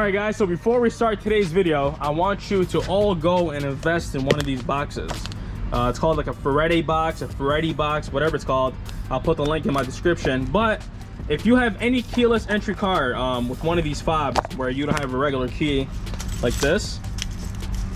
Alright guys, so before we start today's video, I want you to all go and invest in one of these boxes. It's called like a Ferretti box, whatever it's called. I'll put the link in my description. But if you have any keyless entry car with one of these fobs where you don't have a regular key like this,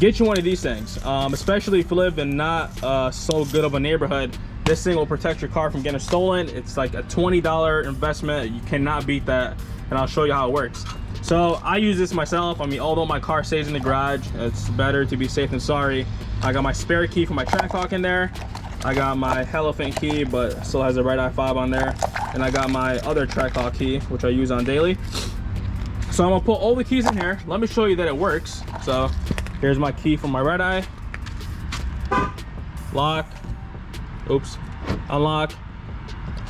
get you one of these things. Especially if you live in not so good of a neighborhood, this thing will protect your car from getting stolen. It's like a $20 investment. You cannot beat that, and I'll show you how it works. So I use this myself. I mean, although my car stays in the garage, it's better to be safe than sorry. I got my spare key for my track hawk in there. I got my Hellephant key, but still has a red eye fob on there. And I got my other track hawk key, which I use on daily. So I'm gonna put all the keys in here. Let me show you that it works. So here's my key for my red eye. Lock. Oops. Unlock.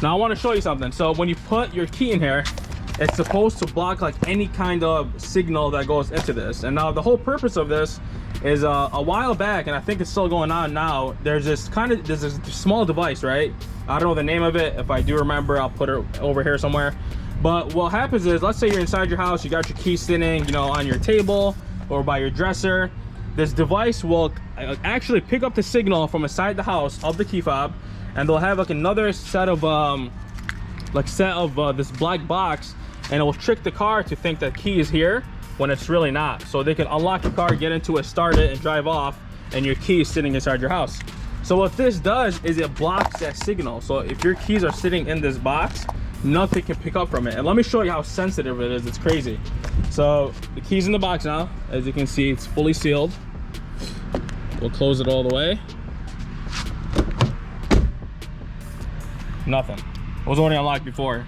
Now I want to show you something. So when you put your key in here, it's supposed to block like any kind of signal that goes into this. And now the whole purpose of this is a while back, and I think it's still going on now, there's this small device, right? I don't know the name of it. If I do remember, I'll put it over here somewhere. But what happens is, let's say you're inside your house, you got your key sitting, you know, on your table or by your dresser. This device will actually pick up the signal from inside the house of the key fob, and they'll have like another set of this black box, and it will trick the car to think that key is here when it's really not. So they can unlock your car, get into it, start it, and drive off, and your key is sitting inside your house. So what this does is it blocks that signal. So if your keys are sitting in this box, nothing can pick up from it. And let me show you how sensitive it is. It's crazy. So the key's in the box now. As you can see, it's fully sealed. We'll close it all the way. Nothing. It was already unlocked before.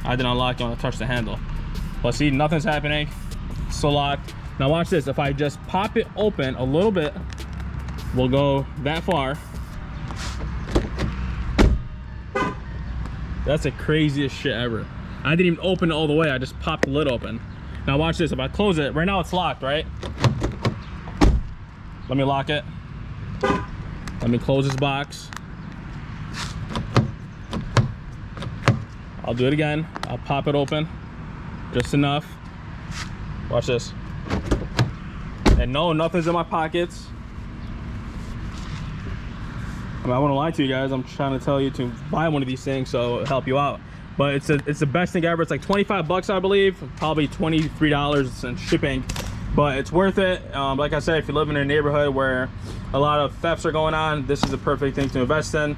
I didn't unlock it when I touched the handle. But see, nothing's happening. It's still locked. Now watch this. If I just pop it open a little bit, we'll go that far. That's the craziest shit ever. I didn't even open it all the way. I just popped the lid open. Now watch this. If I close it, right now it's locked, right? Let me lock it. Let me close this box. I'll do it again. I'll pop it open just enough. Watch this. And no, nothing's in my pockets. I mean, I wouldn't lie to you guys. I'm trying to tell you to buy one of these things so it'll help you out. But it's the best thing ever. It's like 25 bucks, I believe. Probably $23 in shipping. But it's worth it. Like I said, if you live in a neighborhood where a lot of thefts are going on, this is the perfect thing to invest in.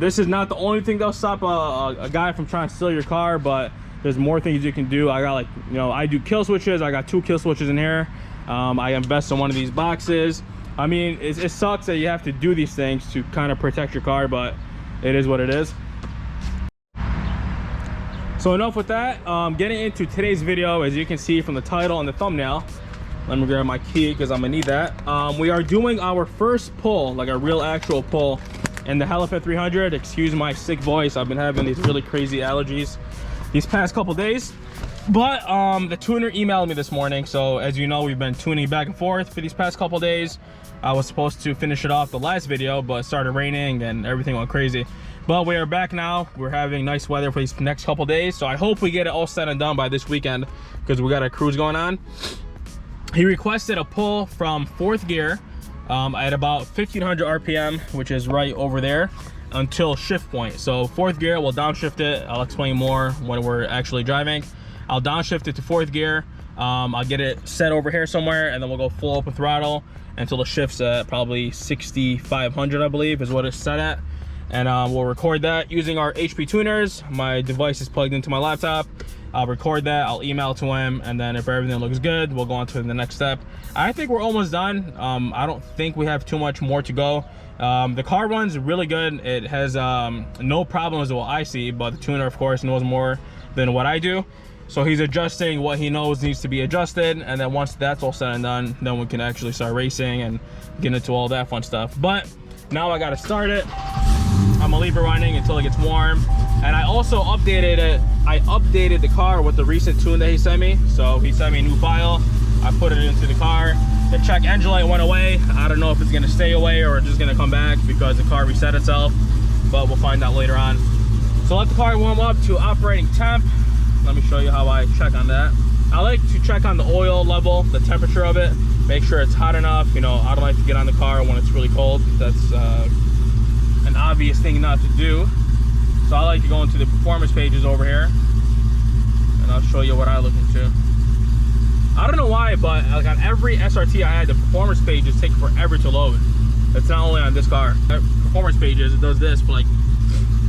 This is not the only thing that'll stop a guy from trying to steal your car, but there's more things you can do. I got, like, you know, I do kill switches. I got 2 kill switches in here. I invest in one of these boxes. I mean, it sucks that you have to do these things to kind of protect your car, but it is what it is. So enough with that. Getting into today's video, as you can see from the title and the thumbnail. Let me grab my key because I'm gonna need that. We are doing our first pull, like a real actual pull, in the Hellephant 300. Excuse my sick voice. I've been having these really crazy allergies these past couple days. But the tuner emailed me this morning. So as you know, we've been tuning back and forth for these past couple days. I was supposed to finish it off the last video, but it started raining and everything went crazy. But we are back now. We're having nice weather for these next couple days. So I hope we get it all said and done by this weekend, because we got a cruise going on. He requested a pull from 4th gear at about 1500 RPM, which is right over there, until shift point. So 4th gear, we'll downshift it. I'll explain more when we're actually driving. I'll downshift it to 4th gear. I'll get it set over here somewhere, and then we'll go full open throttle until it shifts at probably 6500, I believe is what it's set at. And we'll record that using our HP tuners. My device is plugged into my laptop. I'll record that, I'll email to him, and then if everything looks good, we'll go on to the next step. I think we're almost done. I don't think we have too much more to go. The car runs really good. It has no problems what I see, but the tuner, of course, knows more than what I do. So he's adjusting what he knows needs to be adjusted, and then once that's all said and done, then we can actually start racing and get into all that fun stuff. But now I gotta start it. I'm gonna leave it running until it gets warm. And I also updated it. I updated the car with the recent tune that he sent me. So he sent me a new file. I put it into the car. The check engine light went away. I don't know if it's gonna stay away or just gonna come back because the car reset itself, but we'll find out later on. So let the car warm up to operating temp. Let me show you how I check on that. I like to check on the oil level, the temperature of it, make sure it's hot enough. You know, I don't like to get on the car when it's really cold. That's an obvious thing not to do. So I like to go into the performance pages over here, and I'll show you what I look into. I don't know why, but like on every SRT I had, the performance pages take forever to load. It's not only on this car. Performance pages, it does this for like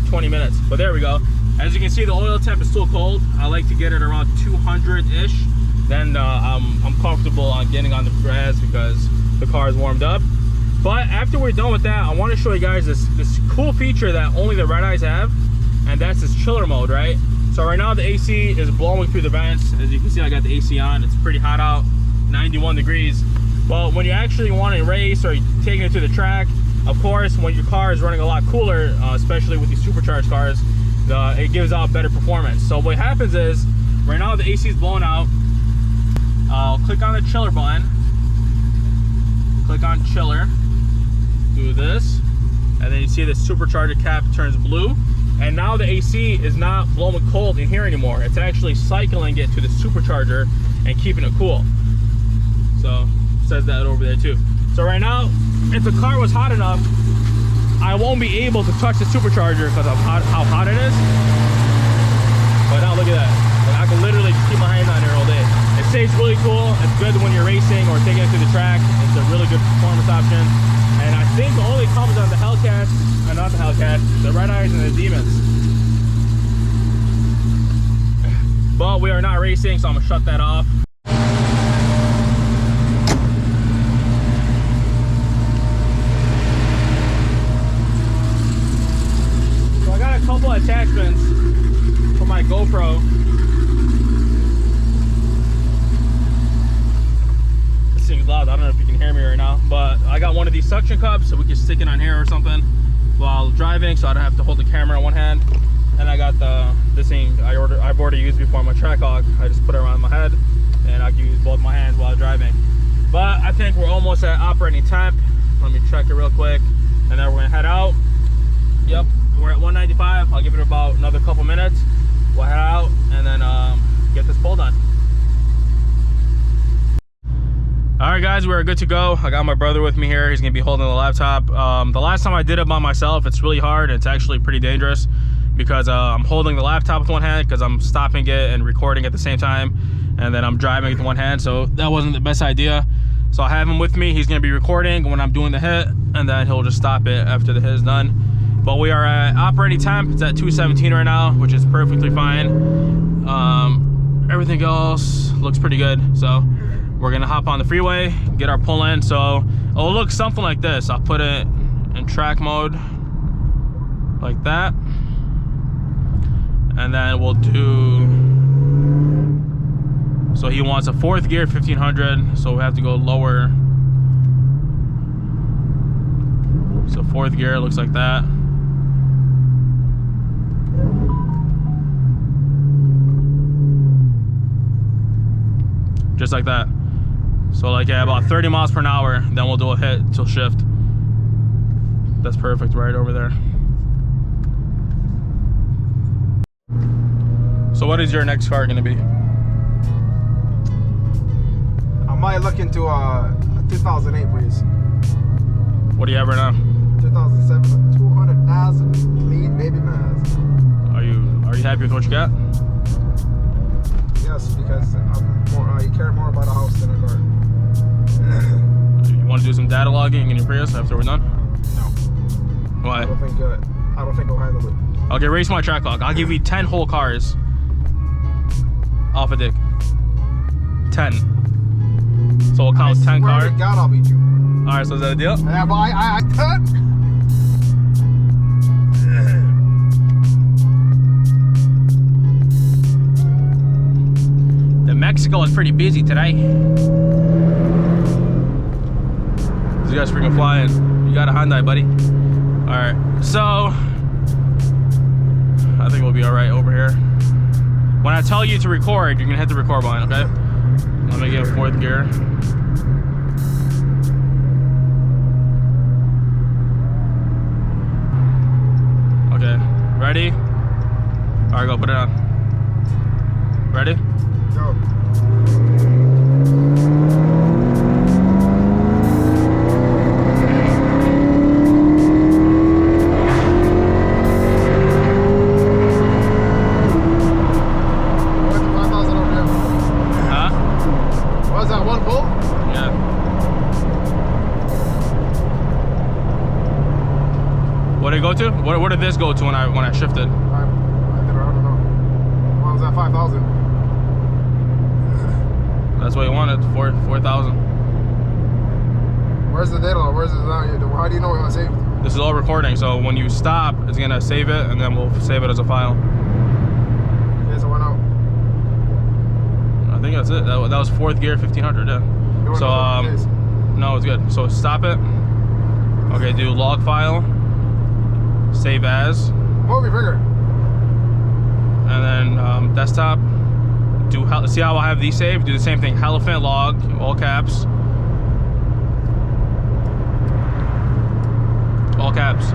20 minutes. But there we go. As you can see, the oil temp is still cold. I like to get it around 200-ish. Then I'm comfortable on getting on the gas because the car is warmed up. But after we're done with that, I want to show you guys this cool feature that only the red eyes have, and that's this chiller mode, right? So right now the AC is blowing through the vents. As you can see, I got the AC on. It's pretty hot out, 91 degrees. Well, when you actually want to race or taking it to the track, of course, when your car is running a lot cooler, especially with these supercharged cars, it gives out better performance. So what happens is, right now the AC is blowing out. I'll click on the chiller button, click on chiller, do this, and then you see the supercharger cap turns blue. And now the AC is not blowing cold in here anymore. It's actually cycling it to the supercharger and keeping it cool. So it says that over there too. So right now, if the car was hot enough, I won't be able to touch the supercharger because of how hot it is. But now look at that. Like, I can literally just keep my hand on there all day. It stays really cool. It's good when you're racing or taking it to the track. It's a really good performance option. And I think it only comes on the Hellcat, not the Hellcat, the Red Eyes and the Demons. But we are not racing, so I'm gonna shut that off. So I got a couple of attachments for my GoPro. This thing's loud. I don't know if you can hear me right now, but I got one of these suction cups so we can stick it on here or something while driving, so I don't have to hold the camera in one hand. And I got this thing I've already used before, my Trackhawk. I just put it around my head and I can use both my hands while driving. But I think we're almost at operating temp. Let me check it real quick, and then we're gonna head out. Yep, we're at 195. I'll give it about another couple minutes. We'll head out and then get this pull done. All right, guys, we're good to go. I got my brother with me here. He's gonna be holding the laptop. The last time I did it by myself, it's really hard. It's actually pretty dangerous because I'm holding the laptop with one hand because I'm stopping it and recording at the same time, and then I'm driving with one hand, so that wasn't the best idea. So I have him with me. He's gonna be recording when I'm doing the hit, and then he'll just stop it after the hit is done. But we are at operating temp. It's at 217 right now, which is perfectly fine. Everything else looks pretty good. So we're gonna hop on the freeway, get our pull in. So it'll look something like this. I'll put it in track mode like that. And then we'll do, so he wants a 4th gear 1500, so we have to go lower. So 4th gear looks like that. Just like that. So like, yeah, about 30 miles per hour, then we'll do a hit till shift. That's perfect right over there. So what is your next car gonna be? I might look into a 2008 Breeze. What do you have right now? 2007, 200,000 clean baby miles. Are you happy with what you got? Yes, because I care more about a house than a car. You want to do some data logging in your Prius after we're done? No. Why? I don't think I'll handle it. Okay, race my Trackhawk. I'll give you 10 whole cars off a dick. 10. So we'll count 10 cars. I swear to God, I'll beat you. All right, so is that a deal? Yeah, but I The Mexico is pretty busy today. These guys freaking flying. You got a Hyundai, buddy. All right, so I think we'll be all right over here. When I tell you to record, you're gonna hit the record button, okay? Let me get 4th gear. Okay, ready? All right, go put it on. Ready? Go. What did it go to? Where did this go to when I shifted? I don't know. What was that? 5,000. That's what you wanted. 4,000. Where's the data? Where's it? How do you know it was saved? This is all recording, so when you stop, it's gonna save it, and then we'll save it as a file. Okay, so went out. I think that's it. That was fourth gear, 1500. Yeah. So no, it's good. So stop it. Okay, do log file. Save as. Movie figure. And then desktop. See how I have these saved? Do the same thing. Hellephant log, all caps. All caps.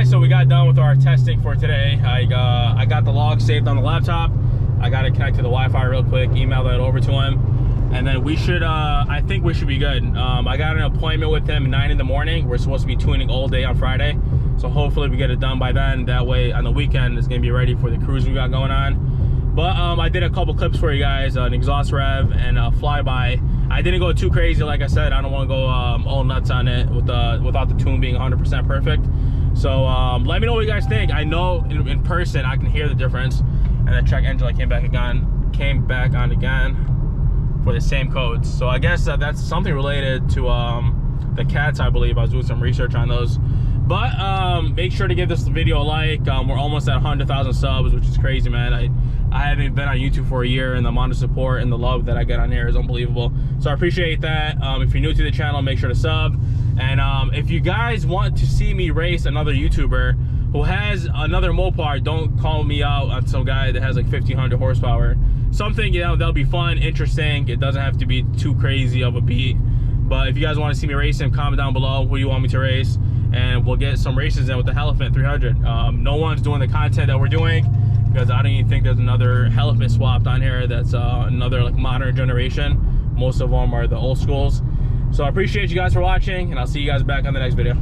So we got done with our testing for today. I got the log saved on the laptop. I got to connect to the Wi-Fi real quick, email that over to him, and then we should, I think we should be good. I got an appointment with him 9 in the morning. We're supposed to be tuning all day on Friday, so hopefully we get it done by then. That way on the weekend it's gonna be ready for the cruise we got going on. But I did a couple clips for you guys, an exhaust rev and a flyby. I didn't go too crazy, like I said. I don't want to go all nuts on it without the tune being 100% perfect. So let me know what you guys think. I know in person I can hear the difference. And the check engine light came back on again for the same codes. So I guess that's something related to the cats, I believe. I was doing some research on those. But make sure to give this video a like. We're almost at 100,000 subs, which is crazy, man. I haven't been on YouTube for a year, and the amount of support and the love that I get on here is unbelievable. So I appreciate that. If you're new to the channel, make sure to sub. And if you guys want to see me race another YouTuber, who has another Mopar. Don't call me out on some guy that has like 1500 horsepower. Something, you know, that'll be fun, interesting. It doesn't have to be too crazy of a beat. But if you guys want to see me racing, comment down below who you want me to race, and we'll get some races in with the Hellephant 300. No one's doing the content that we're doing because I don't even think there's another Hellephant swapped on here that's another like modern generation. Most of them are the old schools. So I appreciate you guys for watching, and I'll see you guys back on the next video.